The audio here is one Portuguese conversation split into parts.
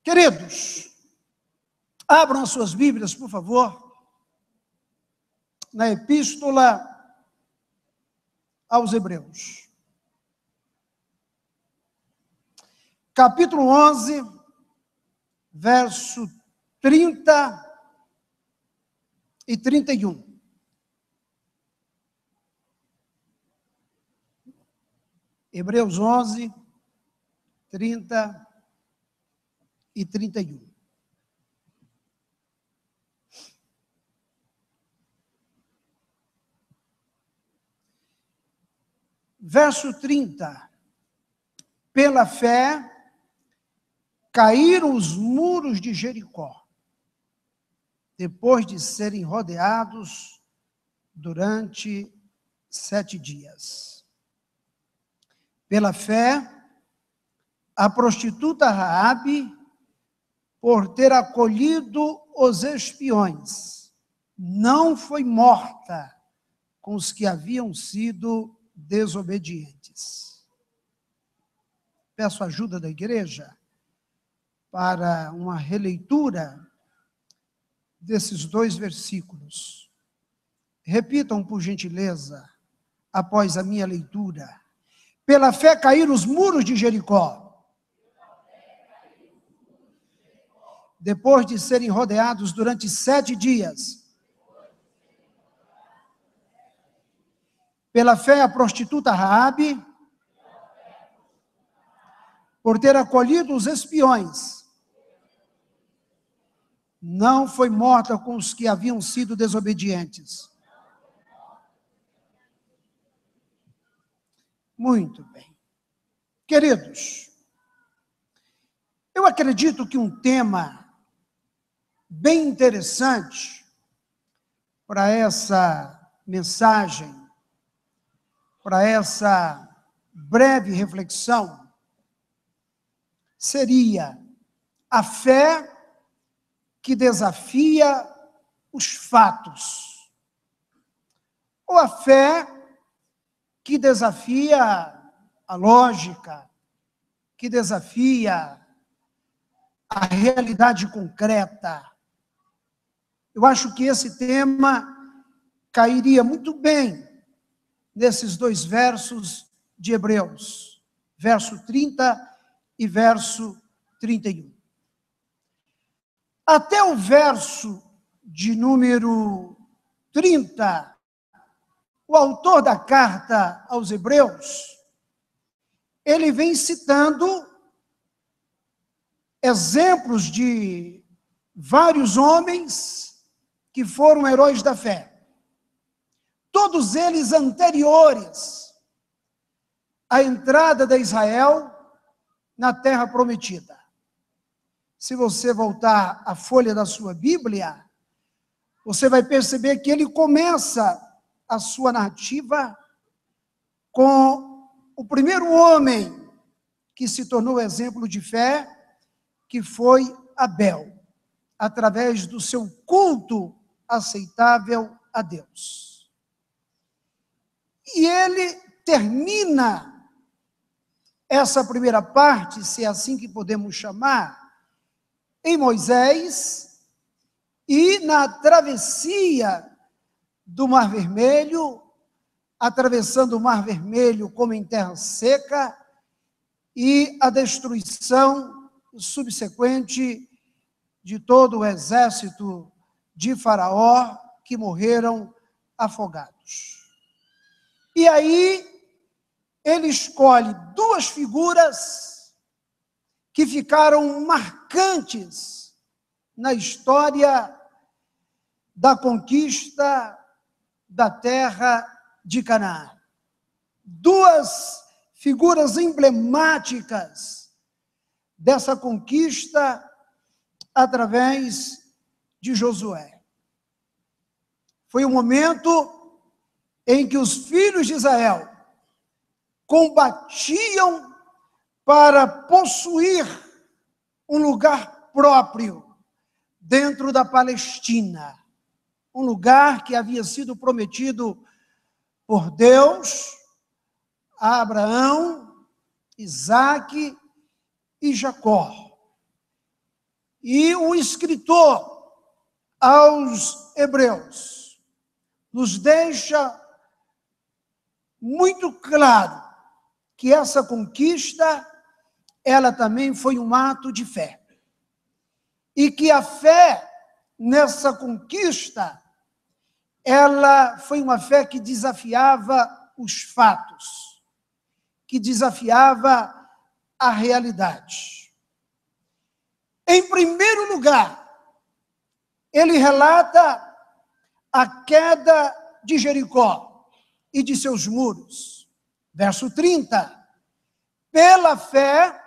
Queridos, abram as suas Bíblias, por favor, na Epístola aos Hebreus. Capítulo 11, verso 30 e 31. Hebreus 11, 30 e 31. Verso 30. Pela fé, caíram os muros de Jericó, depois de serem rodeados durante 7 dias. Pela fé, a prostituta Raabe, por ter acolhido os espiões, não foi morta com os que haviam sido desobedientes. Peço a ajuda da igreja para uma releitura desses 2 versículos. Repitam, por gentileza, após a minha leitura. Pela fé caíram os muros de Jericó, depois de serem rodeados durante 7 dias. Pela fé, a prostituta Raabe, por ter acolhido os espiões, não foi morta com os que haviam sido desobedientes. Muito bem. Queridos, eu acredito que um tema bem interessante para essa mensagem, para essa breve reflexão, seria a fé que desafia os fatos, ou a fé que desafia a lógica, que desafia a realidade concreta. Eu acho que esse tema cairia muito bem nesses 2 versos de Hebreus, verso 30 e verso 31. Até o verso de número 30, o autor da carta aos Hebreus, ele vem citando exemplos de vários homens que foram heróis da fé. Todos eles anteriores à entrada de Israel na terra prometida. Se você voltar à folha da sua Bíblia, você vai perceber que ele começa a sua narrativa com o primeiro homem que se tornou exemplo de fé, que foi Abel, através do seu culto aceitável a Deus. E ele termina essa primeira parte, se é assim que podemos chamar, em Moisés e na travessia do Mar Vermelho, atravessando o Mar Vermelho como em terra seca, e a destruição subsequente de todo o exército de Faraó, que morreram afogados. E aí, ele escolhe 2 figuras que ficaram marcantes na história da conquista da terra de Canaã. 2 figuras emblemáticas dessa conquista através de Josué. Foi o momento em que os filhos de Israel combatiam para possuir um lugar próprio dentro da Palestina, um lugar que havia sido prometido por Deus a Abraão, Isaque e Jacó. E o escritor aos Hebreus nos deixa muito claro que essa conquista, ela também foi um ato de fé. E que a fé nessa conquista, ela foi uma fé que desafiava os fatos, que desafiava a realidade. Em primeiro lugar, ele relata a queda de Jericó e de seus muros. Verso 30. Pela fé,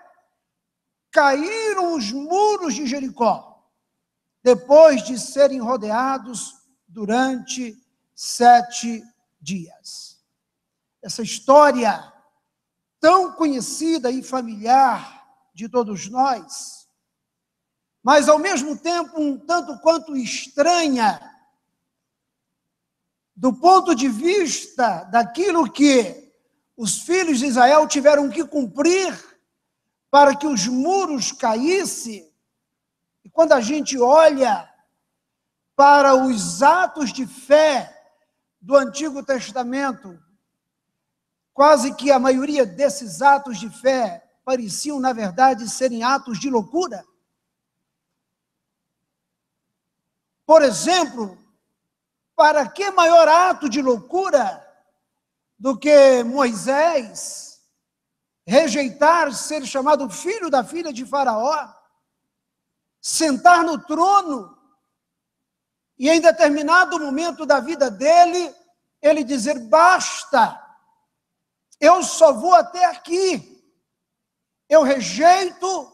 caíram os muros de Jericó, depois de serem rodeados durante 7 dias. Essa história tão conhecida e familiar de todos nós, mas ao mesmo tempo um tanto quanto estranha, do ponto de vista daquilo que os filhos de Israel tiveram que cumprir para que os muros caíssem. E quando a gente olha para os atos de fé do Antigo Testamento, quase que a maioria desses atos de fé pareciam, na verdade, serem atos de loucura. Por exemplo, para que maior ato de loucura do que Moisés rejeitar ser chamado filho da filha de Faraó, sentar no trono e em determinado momento da vida dele, ele dizer: basta, eu só vou até aqui, eu rejeito,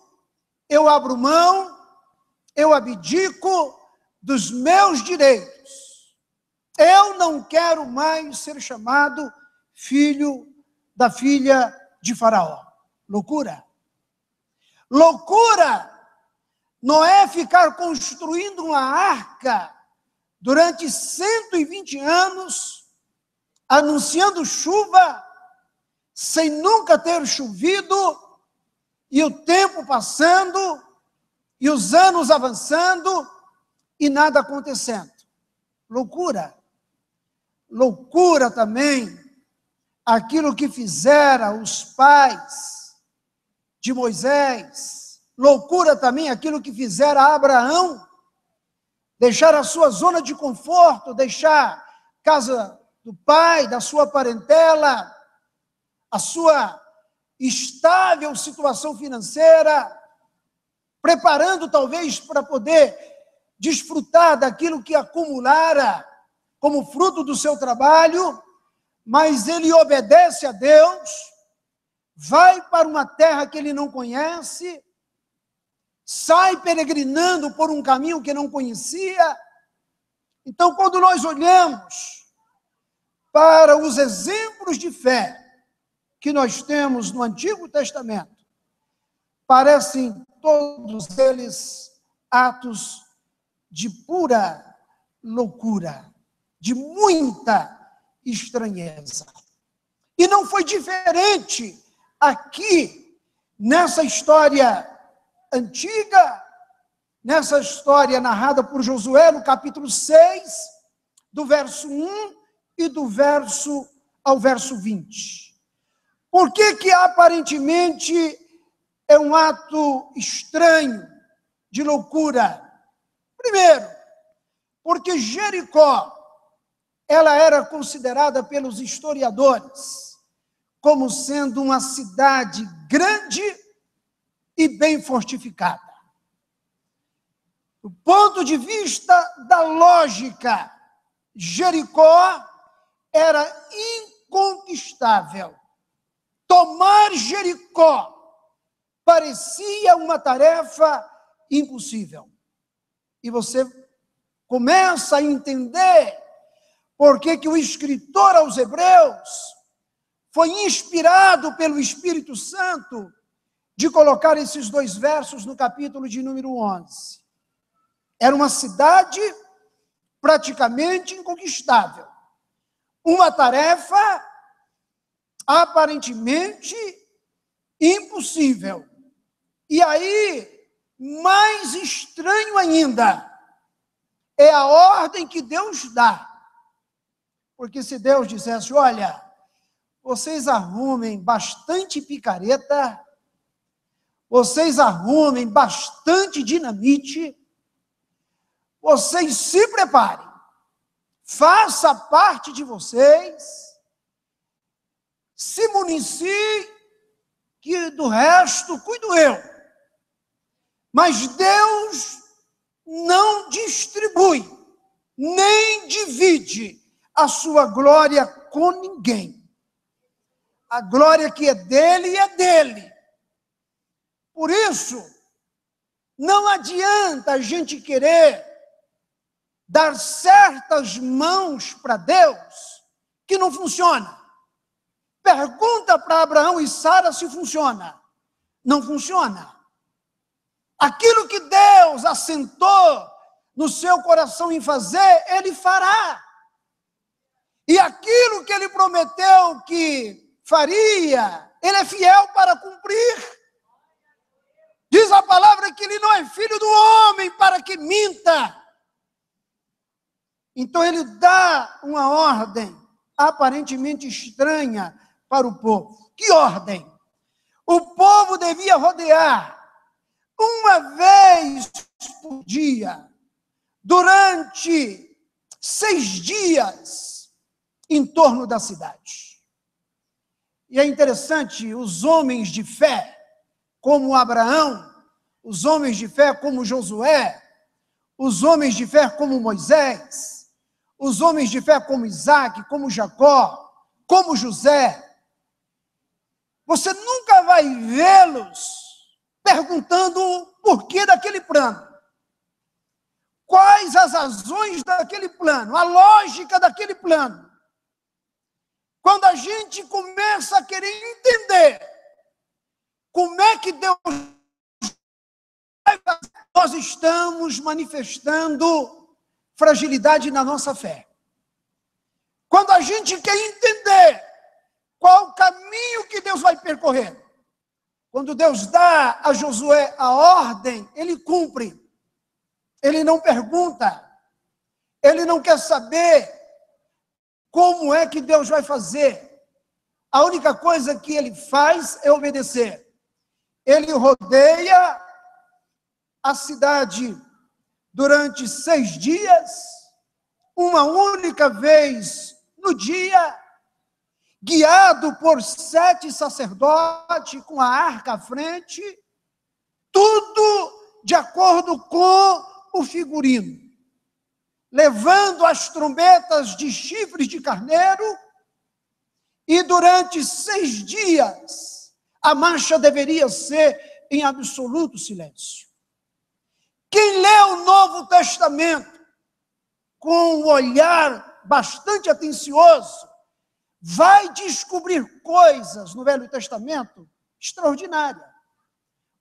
eu abro mão, eu abdico dos meus direitos. Eu não quero mais ser chamado filho da filha de Faraó. Loucura. Loucura não é ficar construindo uma arca durante 120 anos, anunciando chuva, sem nunca ter chovido, e o tempo passando, e os anos avançando, e nada acontecendo. Loucura. Loucura também aquilo que fizeram os pais de Moisés. Loucura também aquilo que fizeram a Abraão. Deixar a sua zona de conforto, deixar a casa do pai, da sua parentela, a sua estável situação financeira, preparando talvez para poder desfrutar daquilo que acumulara como fruto do seu trabalho, mas ele obedece a Deus, vai para uma terra que ele não conhece, sai peregrinando por um caminho que não conhecia. Então, quando nós olhamos para os exemplos de fé que nós temos no Antigo Testamento, parecem todos eles atos de pura loucura, de muita estranheza. E não foi diferente aqui, nessa história antiga, nessa história narrada por Josué, no capítulo 6, do verso 1 e do verso ao verso 20. Por que aparentemente é um ato estranho, de loucura? Primeiro, porque Jericó, ela era considerada pelos historiadores como sendo uma cidade grande e bem fortificada. Do ponto de vista da lógica, Jericó era inconquistável. Tomar Jericó parecia uma tarefa impossível. E você começa a entender por que o escritor aos Hebreus foi inspirado pelo Espírito Santo de colocar esses 2 versos no capítulo de número 11. Era uma cidade praticamente inconquistável. Uma tarefa aparentemente impossível. E aí, mais estranho ainda é a ordem que Deus dá. Porque se Deus dissesse, olha, vocês arrumem bastante picareta, vocês arrumem bastante dinamite, vocês se preparem, faça parte de vocês, se municie, que do resto cuido eu. Mas Deus não distribui, nem divide a sua glória com ninguém. A glória que é dele. Por isso, não adianta a gente querer dar certas mãos para Deus que não funciona. Pergunta para Abraão e Sara se funciona. Não funciona. Aquilo que Deus assentou no seu coração em fazer, Ele fará. E aquilo que Ele prometeu que faria, Ele é fiel para cumprir. Diz a palavra que Ele não é filho do homem para que minta. Então Ele dá uma ordem aparentemente estranha para o povo. Que ordem? O povo devia rodear uma vez por dia, durante 6 dias, em torno da cidade. E é interessante, os homens de fé, como Abraão, os homens de fé como Josué, os homens de fé como Moisés, os homens de fé como Isaac, como Jacó, como José, você nunca vai vê-los perguntando o porquê daquele plano. Quais as razões daquele plano, a lógica daquele plano. Quando a gente começa a querer entender como é que Deus vai fazer, nós estamos manifestando fragilidade na nossa fé. Quando a gente quer entender qual o caminho que Deus vai percorrer, quando Deus dá a Josué a ordem, ele cumpre. Ele não pergunta. Ele não quer saber como é que Deus vai fazer. A única coisa que ele faz é obedecer. Ele rodeia a cidade durante 6 dias, uma única vez no dia, guiado por 7 sacerdotes com a arca à frente, tudo de acordo com o figurino, levando as trombetas de chifres de carneiro, e durante 6 dias, a marcha deveria ser em absoluto silêncio. Quem lê o Novo Testamento com um olhar bastante atencioso, vai descobrir coisas no Velho Testamento extraordinárias.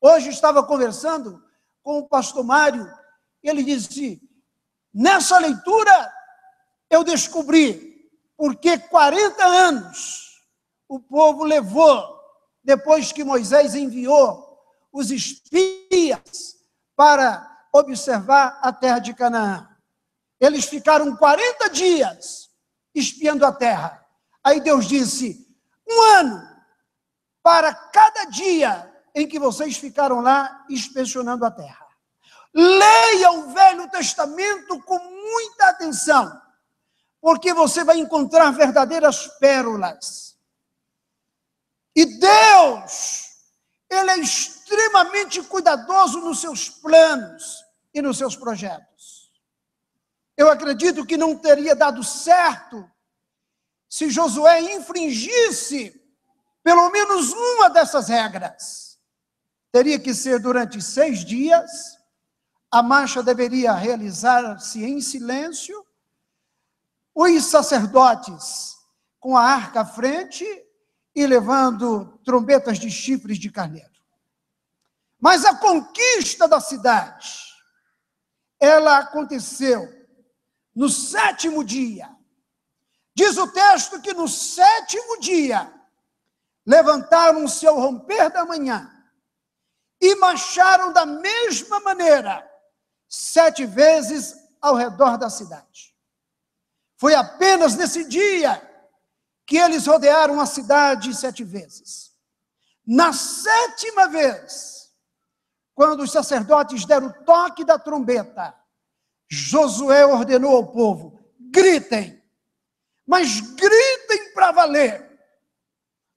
Hoje estava conversando com o pastor Mário, ele disse, nessa leitura eu descobri porque 40 anos o povo levou, depois que Moisés enviou os espias para observar a terra de Canaã. Eles ficaram 40 dias espiando a terra. Aí Deus disse, 1 ano para cada dia em que vocês ficaram lá inspecionando a terra. Leia o Velho Testamento com muita atenção, porque você vai encontrar verdadeiras pérolas. E Deus, Ele é extremamente cuidadoso nos seus planos e nos seus projetos. Eu acredito que não teria dado certo se Josué infringisse pelo menos uma dessas regras. Teria que ser durante 6 dias, a marcha deveria realizar-se em silêncio, os sacerdotes com a arca à frente e levando trombetas de chifres de carneiro. Mas a conquista da cidade, ela aconteceu no 7º dia. Diz o texto que no 7º dia, levantaram-se ao romper da manhã, e marcharam da mesma maneira 7 vezes ao redor da cidade. Foi apenas nesse dia que eles rodearam a cidade 7 vezes. Na 7ª vez, quando os sacerdotes deram o toque da trombeta, Josué ordenou ao povo: gritem, mas gritem para valer,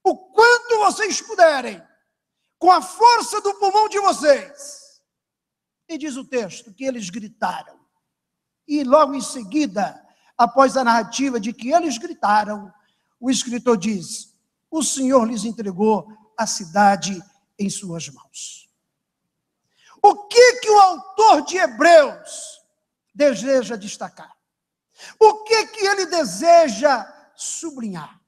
o quanto vocês puderem, com a força do pulmão de vocês. E diz o texto que eles gritaram. E logo em seguida, após a narrativa de que eles gritaram, o escritor diz: o Senhor lhes entregou a cidade em suas mãos. O que o autor de Hebreus deseja destacar? O que ele deseja sublinhar?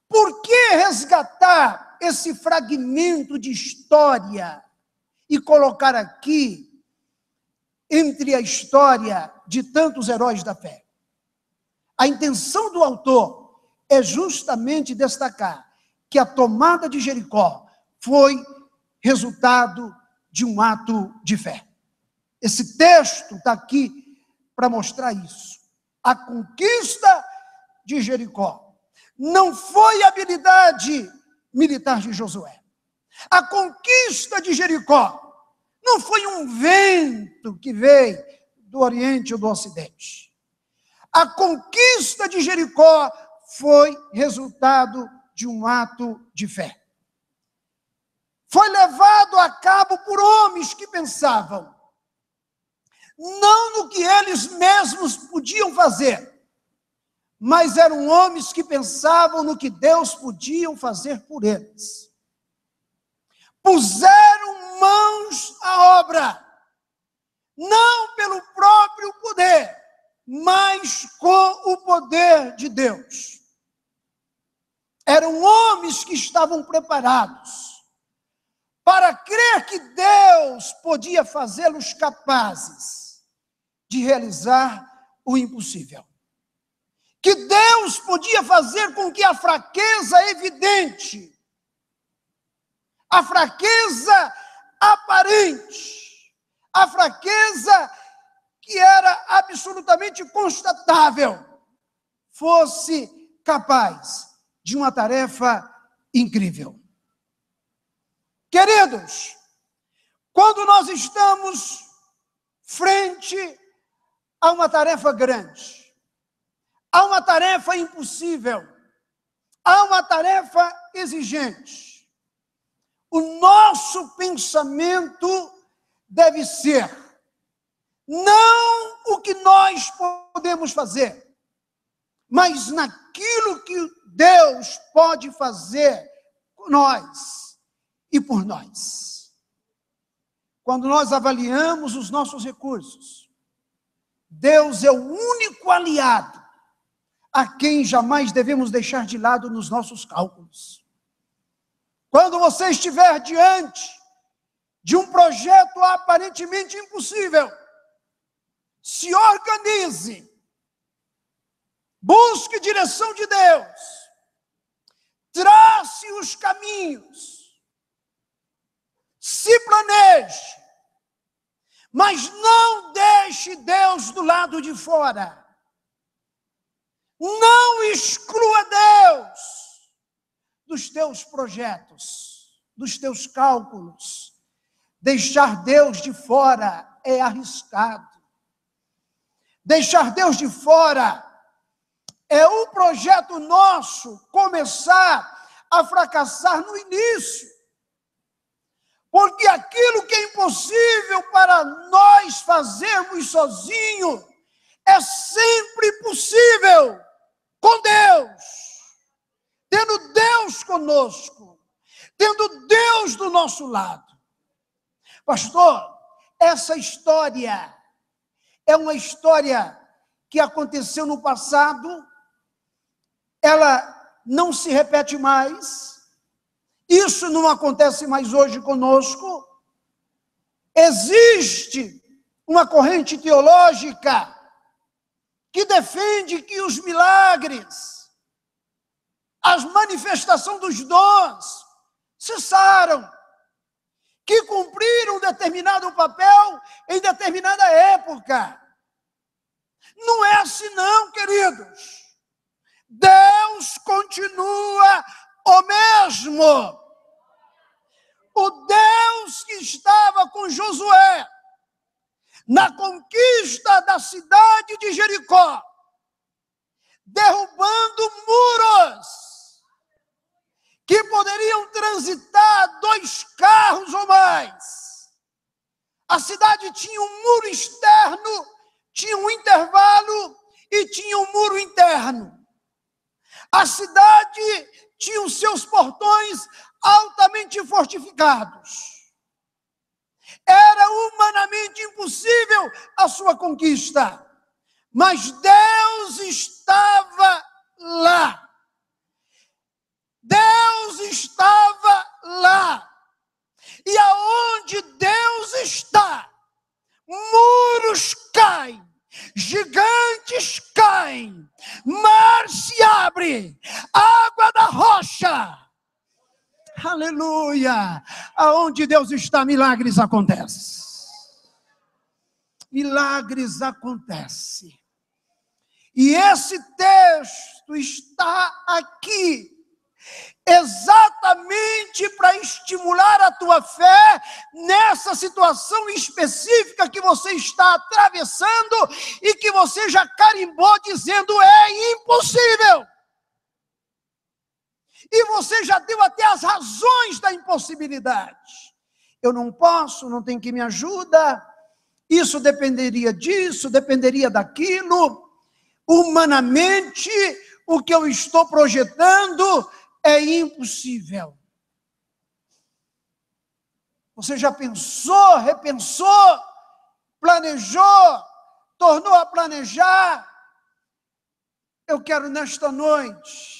Por que resgatar esse fragmento de história e colocar aqui entre a história de tantos heróis da fé? A intenção do autor é justamente destacar que a tomada de Jericó foi resultado de um ato de fé. Esse texto está aqui para mostrar isso. A conquista de Jericó não foi habilidade militar de Josué. A conquista de Jericó não foi um vento que veio do Oriente ou do Ocidente. A conquista de Jericó foi resultado de um ato de fé. Foi levado a cabo por homens que pensavam não no que eles mesmos podiam fazer, mas eram homens que pensavam no que Deus podia fazer por eles. Puseram mãos à obra, não pelo próprio poder, mas com o poder de Deus. Eram homens que estavam preparados para crer que Deus podia fazê-los capazes de realizar o impossível. Que Deus podia fazer com que a fraqueza evidente, a fraqueza aparente, a fraqueza que era absolutamente constatável, fosse capaz de uma tarefa incrível. Queridos, quando nós estamos frente a uma tarefa grande, a uma tarefa impossível, a uma tarefa exigente, o nosso pensamento deve ser não o que nós podemos fazer, mas naquilo que Deus pode fazer por nós e por nós. Quando nós avaliamos os nossos recursos, Deus é o único aliado a quem jamais devemos deixar de lado nos nossos cálculos. Quando você estiver diante de um projeto aparentemente impossível, se organize, busque direção de Deus, trace os caminhos, se planeje, mas não deixe Deus do lado de fora. Não exclua Deus dos teus projetos, dos teus cálculos. Deixar Deus de fora é arriscado. Deixar Deus de fora é o projeto nosso começar a fracassar no início. Porque aquilo que é impossível para nós fazermos sozinho é sempre possível com Deus. Tendo Deus conosco, tendo Deus do nosso lado. Pastor, essa história é uma história que aconteceu no passado, ela não se repete mais. Isso não acontece mais hoje conosco. Existe uma corrente teológica que defende que os milagres, as manifestações dos dons cessaram, que cumpriram um determinado papel em determinada época. Não é assim não, queridos. Deus continua o mesmo. O Deus que estava com Josué na conquista da cidade de Jericó, derrubando muros que poderiam transitar 2 carros ou mais. A cidade tinha um muro externo, tinha um intervalo e tinha um muro interno. A cidade tinha os seus portões altamente fortificados. Era humanamente impossível a sua conquista, mas Deus estava lá. Deus estava lá. E aonde Deus está, muros caem, gigantes caem, mar se abre, água da rocha. Aleluia! Aonde Deus está, milagres acontecem. Milagres acontecem. E esse texto está aqui exatamente para estimular a tua fé nessa situação específica que você está atravessando e que você já carimbou dizendo é impossível. E você já deu até as razões da impossibilidade. Eu não posso, não tem quem me ajuda, isso dependeria disso, dependeria daquilo. Humanamente, o que eu estou projetando é impossível. Você já pensou, repensou, planejou, tornou a planejar? Eu quero nesta noite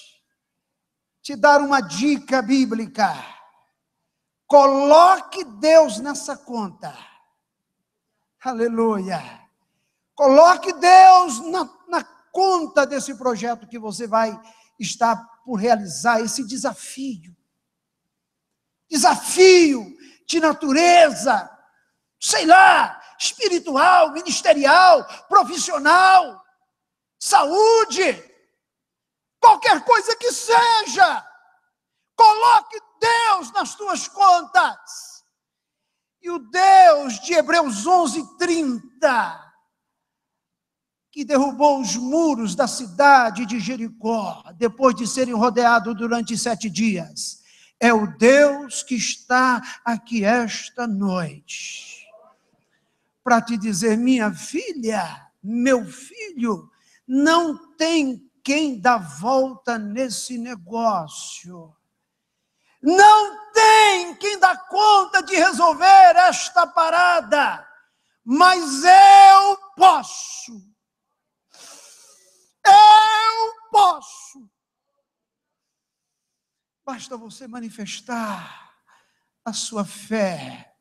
te dar uma dica bíblica. Coloque Deus nessa conta. Aleluia. Coloque Deus na conta desse projeto que você vai estar por realizar, esse desafio. Desafio de natureza, sei lá, espiritual, ministerial, profissional, saúde, qualquer coisa que seja, coloque Deus nas tuas contas. E o Deus de Hebreus 11:30, que derrubou os muros da cidade de Jericó, depois de serem rodeados durante 7 dias, é o Deus que está aqui esta noite, para te dizer, minha filha, meu filho, não tem quem dá volta nesse negócio. Não tem quem dá conta de resolver esta parada, mas eu posso. Eu posso. Basta você manifestar a sua fé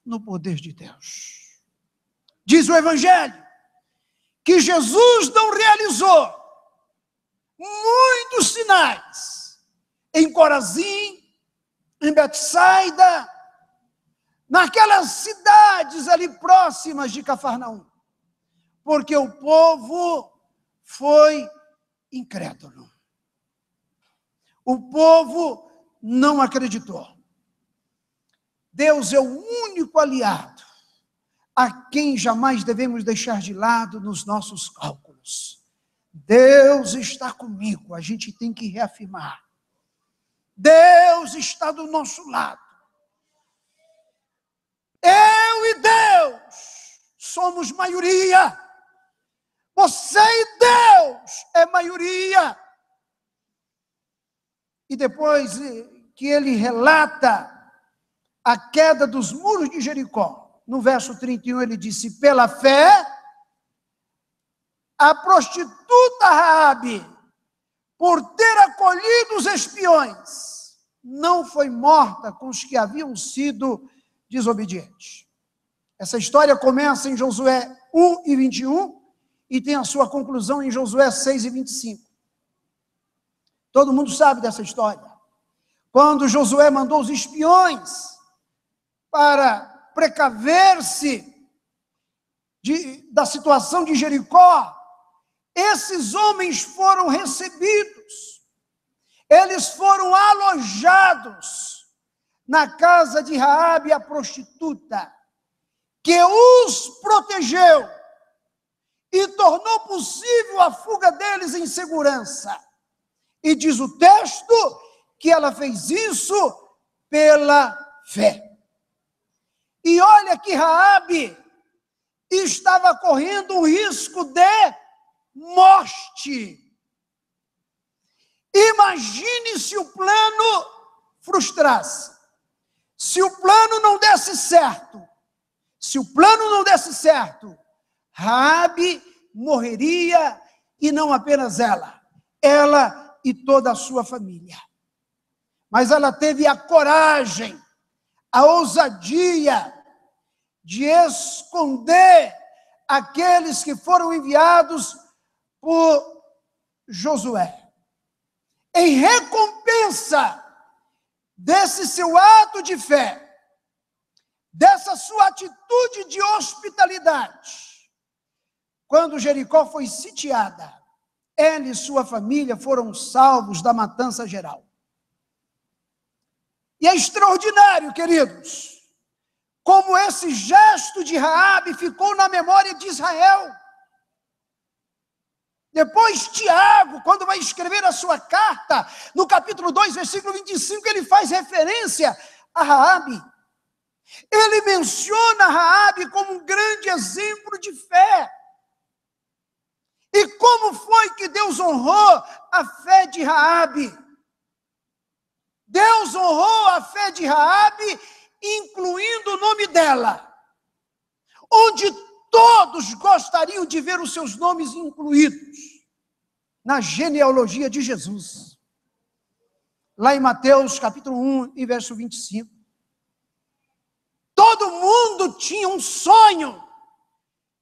no poder de Deus. Diz o Evangelho que Jesus não realizou muitos sinais em Corazim, em Betsaida, naquelas cidades ali próximas de Cafarnaum, porque o povo foi incrédulo. O povo não acreditou. Deus é o único aliado a quem jamais devemos deixar de lado nos nossos cálculos. Deus está comigo, a gente tem que reafirmar. Deus está do nosso lado. Eu e Deus somos maioria. Você e Deus é maioria. E depois que ele relata a queda dos muros de Jericó, no verso 31 ele disse, pela fé, a prostituta Raabe, por ter acolhido os espiões, não foi morta com os que haviam sido desobedientes. Essa história começa em Josué 1:21 e tem a sua conclusão em Josué 6:25. Todo mundo sabe dessa história. Quando Josué mandou os espiões para precaver-se da situação de Jericó, esses homens foram recebidos, eles foram alojados na casa de Raabe, a prostituta, que os protegeu e tornou possível a fuga deles em segurança. E diz o texto que ela fez isso pela fé. E olha que Raabe estava correndo um risco de morte. Imagine se o plano frustrasse, se o plano não desse certo. Se o plano não desse certo, Raabe morreria, e não apenas ela e toda a sua família. Mas ela teve a coragem, a ousadia de esconder aqueles que foram enviados por Josué. Em recompensa desse seu ato de fé, dessa sua atitude de hospitalidade, quando Jericó foi sitiada, ele e sua família foram salvos da matança geral. E é extraordinário, queridos, como esse gesto de Raabe ficou na memória de Israel. Depois Tiago, quando vai escrever a sua carta, no capítulo 2, versículo 25, ele faz referência a Raabe. Ele menciona Raabe como um grande exemplo de fé. E como foi que Deus honrou a fé de Raabe? Deus honrou a fé de Raabe, incluindo o nome dela, onde todos gostariam de ver os seus nomes incluídos na genealogia de Jesus. Lá em Mateus, capítulo 1, e verso 25. Todo mundo tinha um sonho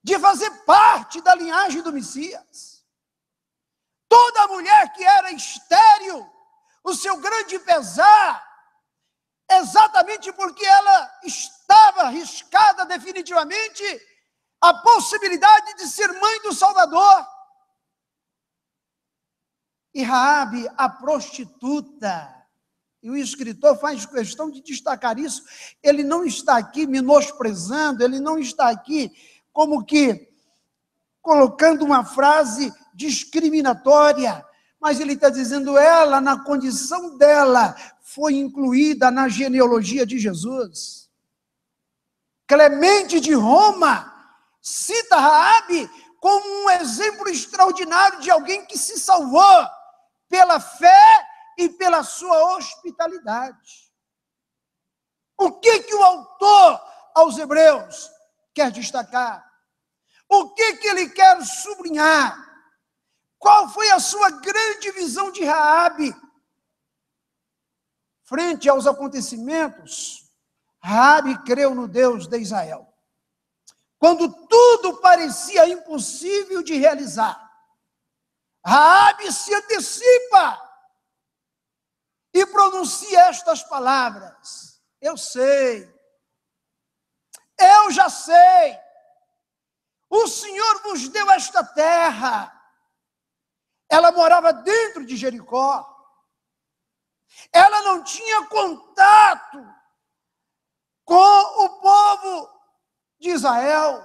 de fazer parte da linhagem do Messias. Toda mulher que era estéril, o seu grande pesar, exatamente porque ela estava arriscada definitivamente a possibilidade de ser mãe do Salvador. E Raabe, a prostituta, e o escritor faz questão de destacar isso, ele não está aqui menosprezando, ele não está aqui como que colocando uma frase discriminatória, mas ele está dizendo, ela, na condição dela, foi incluída na genealogia de Jesus. Clemente de Roma cita Raabe como um exemplo extraordinário de alguém que se salvou pela fé e pela sua hospitalidade. O que o autor aos Hebreus quer destacar? O que ele quer sublinhar? Qual foi a sua grande visão de Raabe? Frente aos acontecimentos, Raabe creu no Deus de Israel. Quando tudo parecia impossível de realizar, Raabe se antecipa e pronuncia estas palavras: eu sei, eu já sei, o Senhor vos deu esta terra. Ela morava dentro de Jericó, ela não tinha contato com o povo de Israel,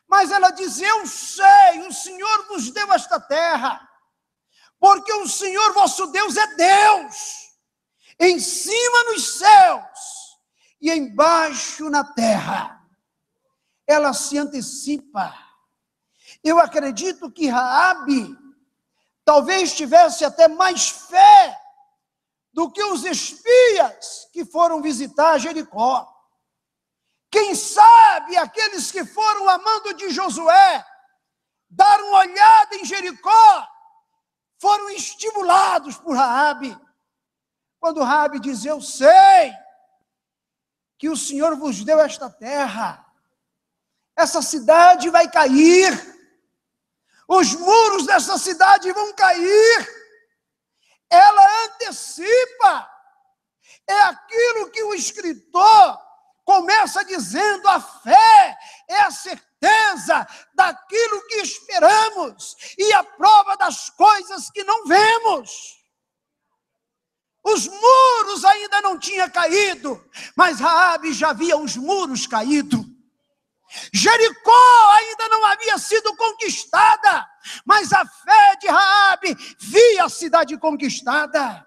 mas ela diz, eu sei, o Senhor vos deu esta terra, porque o Senhor vosso Deus é Deus, em cima nos céus e embaixo na terra. Ela se antecipa. Eu acredito que Raabe talvez tivesse até mais fé do que os espias que foram visitar Jericó. Quem sabe aqueles que foram a mando de Josué dar uma olhada em Jericó foram estimulados por Raabe. Quando Raabe diz, eu sei que o Senhor vos deu esta terra, essa cidade vai cair, os muros dessa cidade vão cair. Ela antecipa. É aquilo que o escritor começa dizendo: a fé é a certeza daquilo que esperamos e a prova das coisas que não vemos. Os muros ainda não tinham caído, mas Raabe já via os muros caídos. Jericó ainda não havia sido conquistada, mas a fé de Raabe via a cidade conquistada.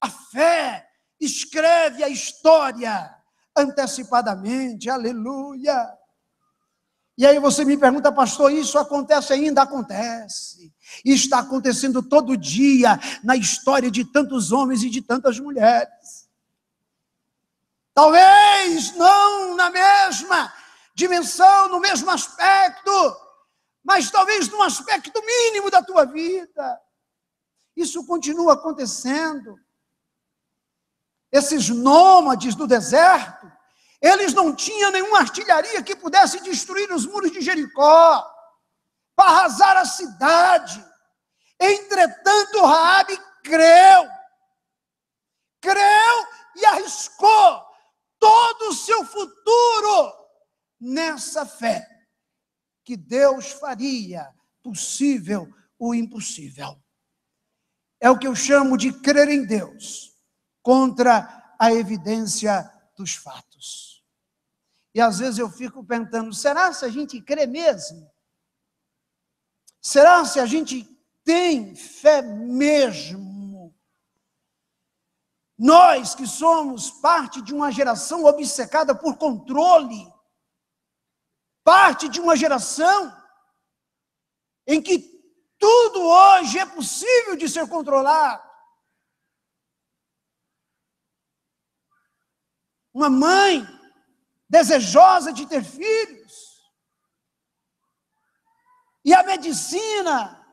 A fé escreve a história antecipadamente, aleluia. E aí você me pergunta: pastor, isso acontece ainda? Acontece. E está acontecendo todo dia na história de tantos homens e de tantas mulheres. Talvez não na mesma dimensão, no mesmo aspecto, mas talvez num aspecto mínimo da tua vida. Isso continua acontecendo. Esses nômades do deserto, eles não tinham nenhuma artilharia que pudesse destruir os muros de Jericó, para arrasar a cidade. Entretanto, Raabe creu e arriscou todo o seu futuro nessa fé, que Deus faria possível o impossível. É o que eu chamo de crer em Deus contra a evidência dos fatos. E às vezes eu fico pensando: será se a gente crê mesmo? Será se a gente tem fé mesmo? Nós que somos parte de uma geração obcecada por controle, parte de uma geração em que tudo hoje é possível de ser controlado. Uma mãe desejosa de ter filhos, e a medicina,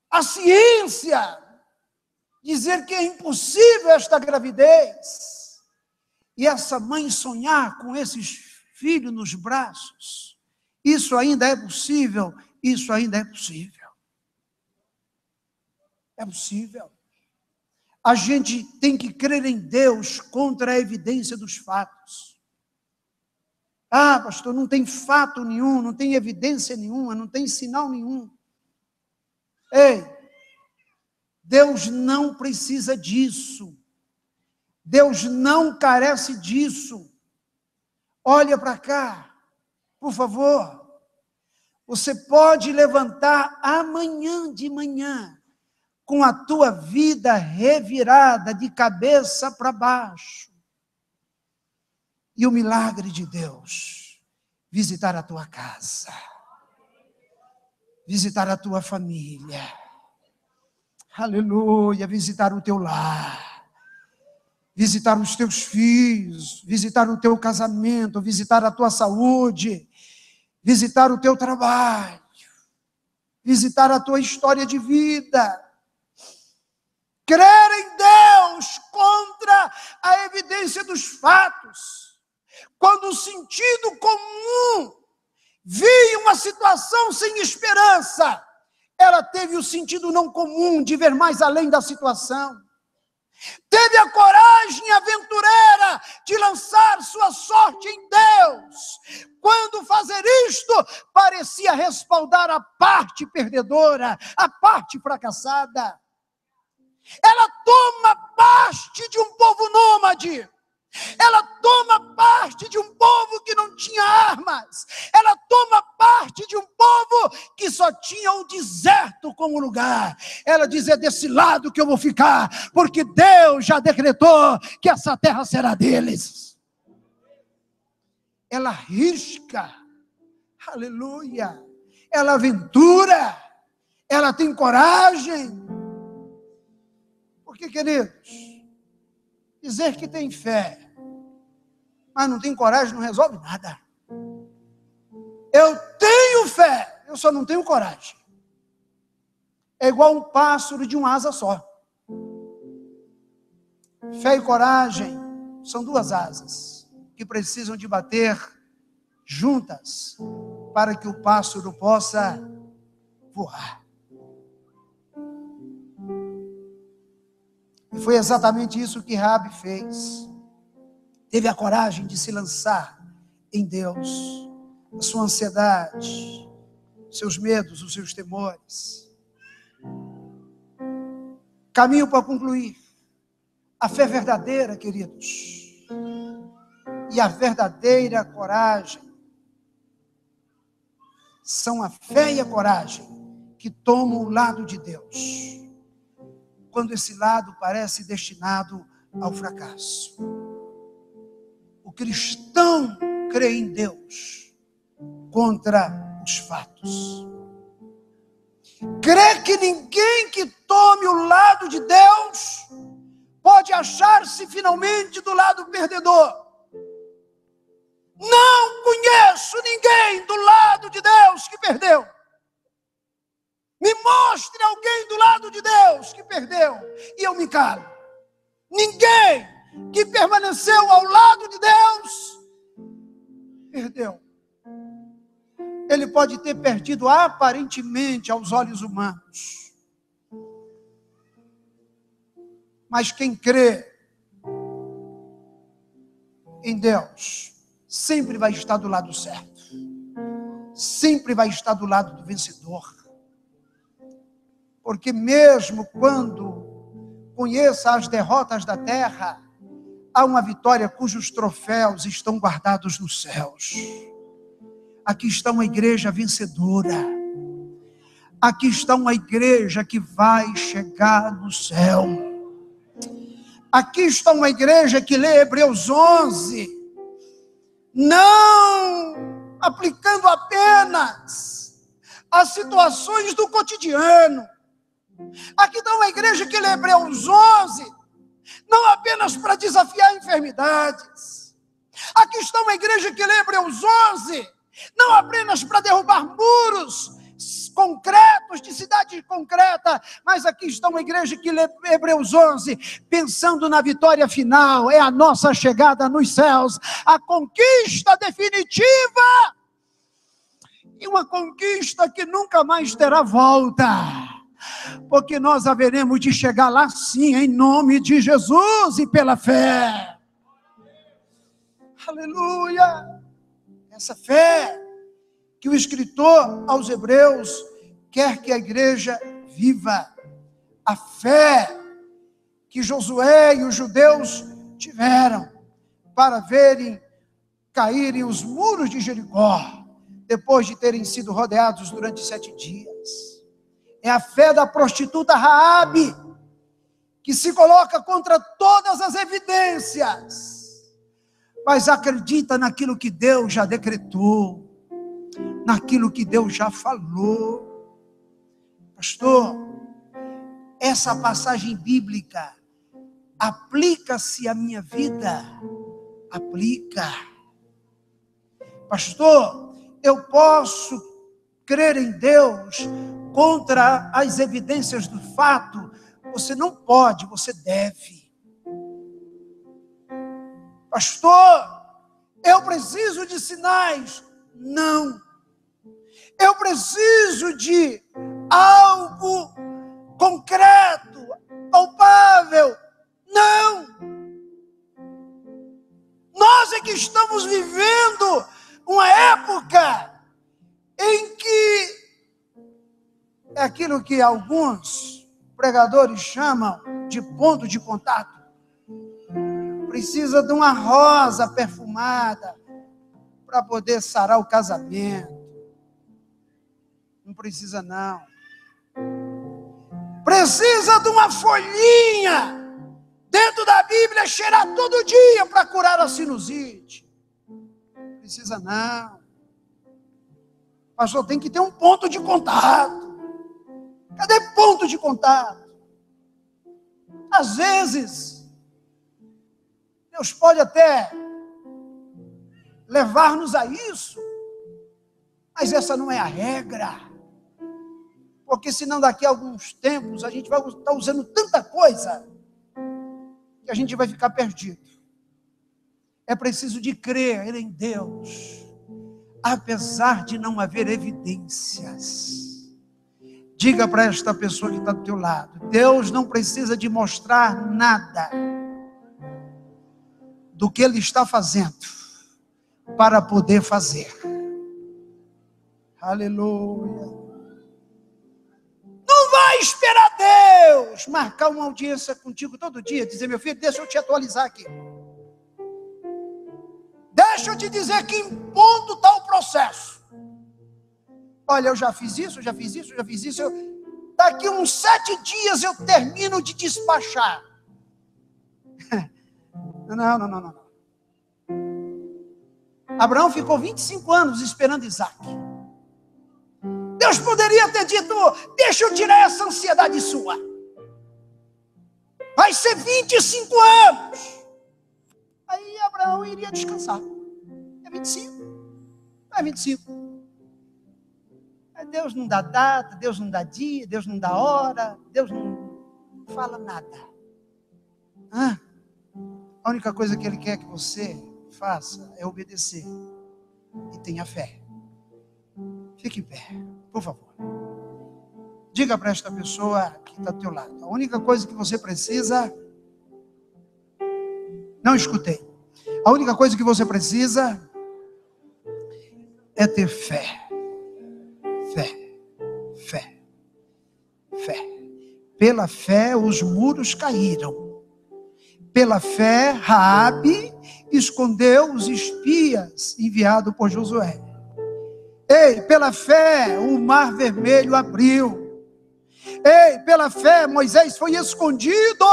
a ciência, dizer que é impossível esta gravidez, e essa mãe sonhar com esses filhos nos braços. Isso ainda é possível, isso ainda é possível. É possível. A gente tem que crer em Deus contra a evidência dos fatos. Ah, pastor, não tem fato nenhum, não tem evidência nenhuma, não tem sinal nenhum. Ei, Deus não precisa disso. Deus não carece disso. Olha para cá, por favor. Você pode levantar amanhã de manhã com a tua vida revirada de cabeça para baixo, e o milagre de Deus visitar a tua casa, visitar a tua família, aleluia, visitar o teu lar, visitar os teus filhos, visitar o teu casamento, visitar a tua saúde, visitar o teu trabalho, visitar a tua história de vida. Crer em Deus contra a evidência dos fatos. Quando o sentido comum via uma situação sem esperança, ela teve o sentido não comum de ver mais além da situação. Teve a coragem aventureira de lançar sua sorte em Deus. Quando fazer isto parecia respaldar a parte perdedora, a parte fracassada. Ela toma parte de um povo nômade. Ela toma parte de um povo que não tinha armas. Ela toma parte de um povo que só tinha o deserto como lugar. Ela diz: é desse lado que eu vou ficar, porque Deus já decretou que essa terra será deles. Ela arrisca, aleluia. Ela aventura, ela tem coragem. Porque, queridos, dizer que tem fé, mas não tem coragem, não resolve nada. Eu tenho fé, eu só não tenho coragem. É igual um pássaro de uma asa só. Fé e coragem são duas asas que precisam de bater juntas para que o pássaro possa voar. E foi exatamente isso que Raabe fez. Teve a coragem de se lançar em Deus. A sua ansiedade, seus medos, os seus temores. Caminho para concluir. A fé verdadeira, queridos, e a verdadeira coragem são a fé e a coragem que tomam o lado de Deus, quando esse lado parece destinado ao fracasso. O cristão crê em Deus contra os fatos. Crê que ninguém que tome o lado de Deus pode achar-se finalmente do lado perdedor. Não conheço ninguém do lado de Deus que perdeu. Me mostre alguém do lado de Deus que perdeu, e eu me calo. Ninguém que permaneceu ao lado de Deus perdeu. Ele pode ter perdido aparentemente aos olhos humanos, mas quem crê em Deus sempre vai estar do lado certo, sempre vai estar do lado do vencedor. Porque mesmo quando conheça as derrotas da terra, há uma vitória cujos troféus estão guardados nos céus. Aqui está uma igreja vencedora. Aqui está uma igreja que vai chegar no céu. Aqui está uma igreja que lê Hebreus 11, não aplicando apenas as situações do cotidiano. Aqui está uma igreja que lê Hebreus 11, não apenas para desafiar enfermidades. Aqui está uma igreja que lê Hebreus 11, não apenas para derrubar muros concretos, de cidade concreta, mas aqui está uma igreja que lê Hebreus 11, pensando na vitória final, é a nossa chegada nos céus, a conquista definitiva, e uma conquista que nunca mais terá volta, porque nós haveremos de chegar lá sim, em nome de Jesus e pela fé. Aleluia! Essa fé que o escritor aos Hebreus quer que a igreja viva. A fé que Josué e os judeus tiveram para verem caírem os muros de Jericó, depois de terem sido rodeados durante 7 dias. É a fé da prostituta Raabe, que se coloca contra todas as evidências, mas acredita naquilo que Deus já decretou, naquilo que Deus já falou. Pastor, essa passagem bíblica aplica-se à minha vida? Aplica. Pastor, eu posso crer em Deus contra as evidências do fato? Você não pode, você deve. Pastor, eu preciso de sinais? Não. Eu preciso de algo concreto, palpável? Não. Nós é que estamos vivendo uma época em que é aquilo que alguns pregadores chamam de ponto de contato. Precisa de uma rosa perfumada para poder sarar o casamento. Não precisa não. Precisa de uma folhinha dentro da Bíblia cheirar todo dia para curar a sinusite. Não precisa não. Pastor, tem que ter um ponto de contato. Cadê ponto de contato? Às vezes, Deus pode até levar-nos a isso, mas essa não é a regra. Porque senão daqui a alguns tempos a gente vai estar usando tanta coisa que a gente vai ficar perdido. É preciso de crer em Deus, apesar de não haver evidências, Diga para esta pessoa que está do teu lado: Deus não precisa de mostrar nada do que Ele está fazendo para poder fazer. Aleluia. Não vai esperar Deus marcar uma audiência contigo todo dia, dizer: meu filho, deixa eu te atualizar aqui. Deixa eu te dizer que em ponto está o processo. Olha, eu já fiz isso, já fiz isso, já fiz isso. Daqui uns 7 dias eu termino de despachar. Não. Abraão ficou 25 anos esperando Isaac. Deus poderia ter dito: deixa eu tirar essa ansiedade sua. Vai ser 25 anos. Aí Abraão iria descansar. É 25. É 25. Deus não dá data, Deus não dá dia, Deus não dá hora, Deus não fala nada. A única coisa que Ele quer que você faça é obedecer e tenha fé. Fique em pé, por favor. Diga para esta pessoa que está ao teu lado: a única coisa que você precisa... Não escutei. A única coisa que você precisa é ter fé. Fé. Pela fé os muros caíram. Pela fé Raabe escondeu os espias enviados por Josué. Ei, pela fé o mar vermelho abriu. Ei, pela fé Moisés foi escondido.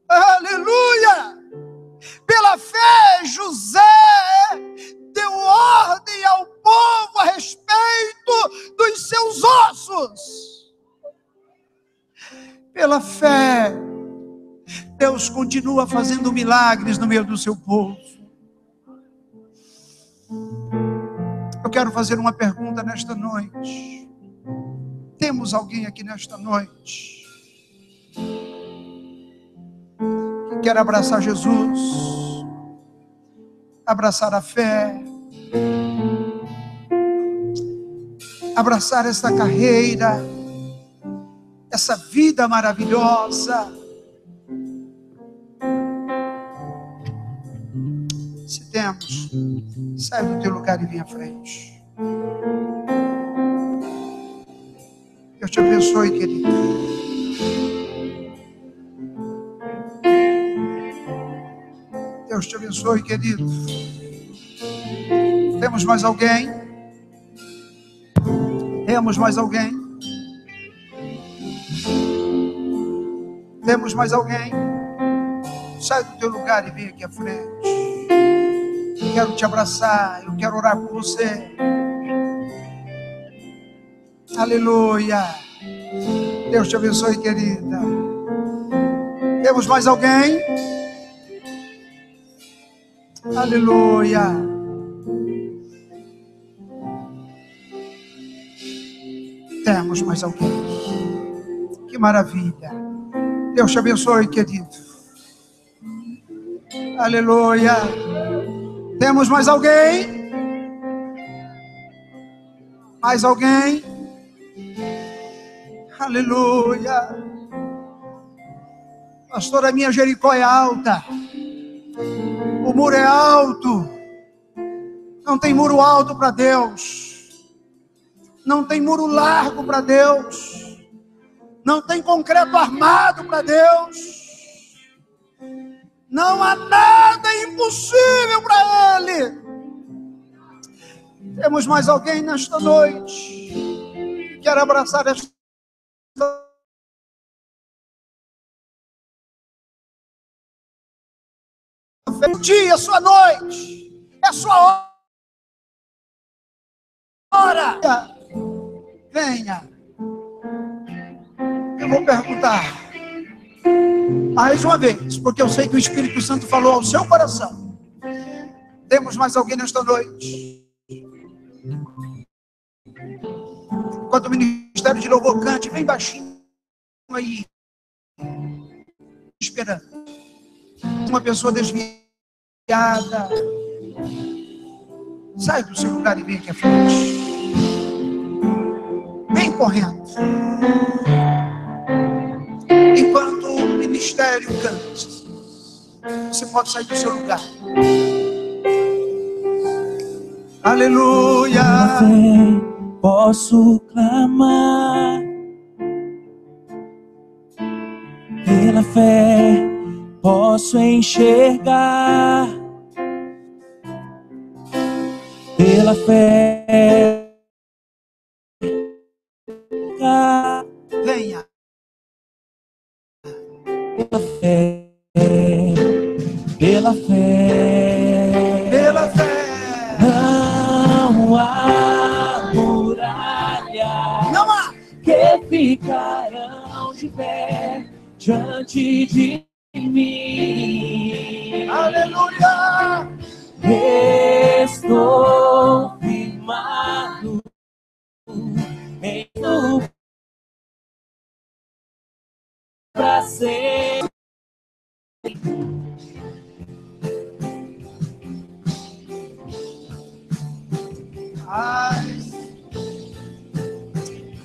Aleluia! Pela fé José deu ordem ao povo a respeito dos seus ossos. Pela fé, Deus continua fazendo milagres no meio do seu povo. Eu quero fazer uma pergunta nesta noite. Temos alguém aqui nesta noite que quer abraçar Jesus, abraçar a fé, abraçar essa carreira, essa vida maravilhosa? Se temos, sai do teu lugar e vem à frente. Deus te abençoe, querido. Deus te abençoe, querido. Temos mais alguém? Temos mais alguém? Temos mais alguém? Sai do teu lugar e vem aqui à frente. Eu quero te abraçar, eu quero orar por você. Aleluia. Deus te abençoe, querida. Temos mais alguém? Aleluia. Temos mais alguém. Que maravilha. Deus te abençoe, querido. Aleluia. Temos mais alguém? Mais alguém? Aleluia. Pastor, a minha Jericó é alta. O muro é alto. Não tem muro alto para Deus. Não tem muro largo para Deus. Não tem concreto armado para Deus. Não há nada impossível para Ele. Temos mais alguém nesta noite que quer abraçar esta dia, sua noite, é sua hora. Venha. Eu vou perguntar mais uma vez, porque eu sei que o Espírito Santo falou ao seu coração. Temos mais alguém nesta noite? Enquanto o ministério de louvor cante, bem baixinho aí, esperando. Uma pessoa desviada, sai do seu lugar e vem aqui à frente. Vem correndo. Enquanto o ministério canta, você pode sair do seu lugar. Aleluia. Pela fé posso clamar, pela fé posso enxergar, pela fé Venha. pela fé, pela fé, Pela fé. não há muralha, Não há. que ficarão de pé diante de mim. Aleluia. Estou firmado em tu pra sempre. Ai,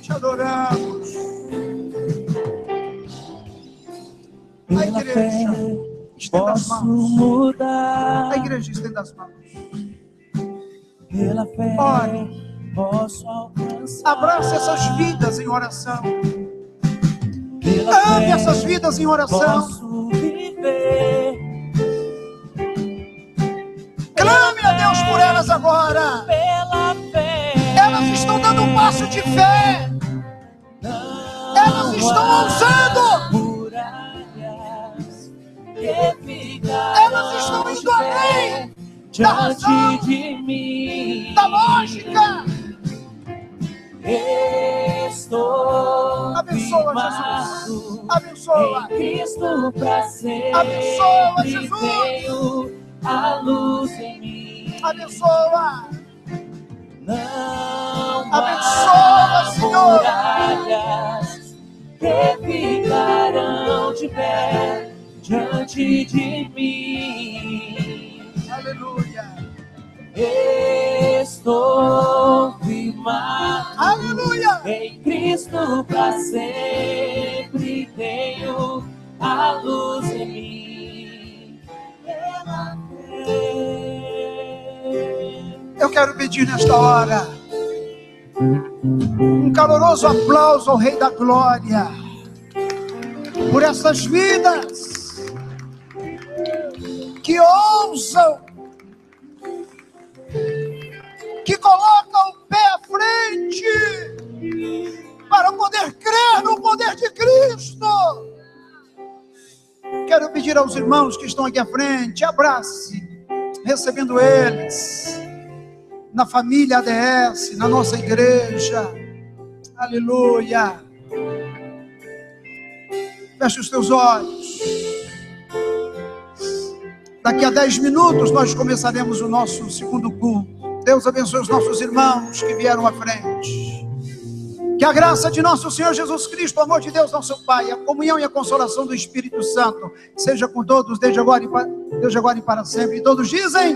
te adoramos. Pela fé Estenda as posso mãos. mudar. A igreja estenda as mãos. Pela fé Ore. posso alcançar. Abrace essas vidas em oração. Pela Ame fé essas vidas em oração. posso viver. Clame a Deus por elas agora. Pela fé Elas estão dando um passo de fé. Elas estão ousando. Muralhas que ficarão Elas estão indo além da razão, diante de mim. da lógica. Estou Abençoa, firmado Jesus. Abençoa. em Cristo pra sempre. Abençoa, Jesus. Tenho a luz em mim. Abençoa. Não Abençoa, há Senhor. muralhas que ficarão de pé diante de mim. Aleluia. Estou firmado Aleluia. em Cristo pra sempre. Tenho a luz em mim. Pela fé. Eu quero pedir nesta hora um caloroso aplauso ao Rei da Glória por essas vidas que ousam, que colocam o pé à frente para poder crer no poder de Cristo. Quero pedir aos irmãos que estão aqui à frente, abrace, recebendo eles na família ADS, na nossa igreja. Aleluia. Feche os teus olhos. Daqui a 10 minutos nós começaremos o nosso segundo culto. Deus abençoe os nossos irmãos que vieram à frente. Que a graça de nosso Senhor Jesus Cristo, o amor de Deus nosso Pai, a comunhão e a consolação do Espírito Santo seja com todos desde agora e para sempre. E todos dizem...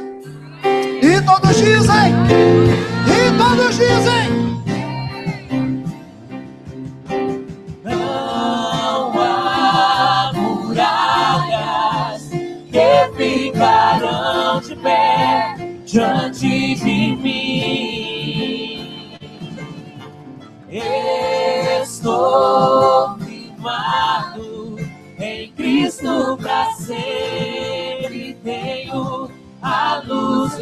E todos dizem, e todos dizem, não há muralhas que ficarão de pé diante de mim. Estou firmado em Cristo pra sempre. Tenho a luz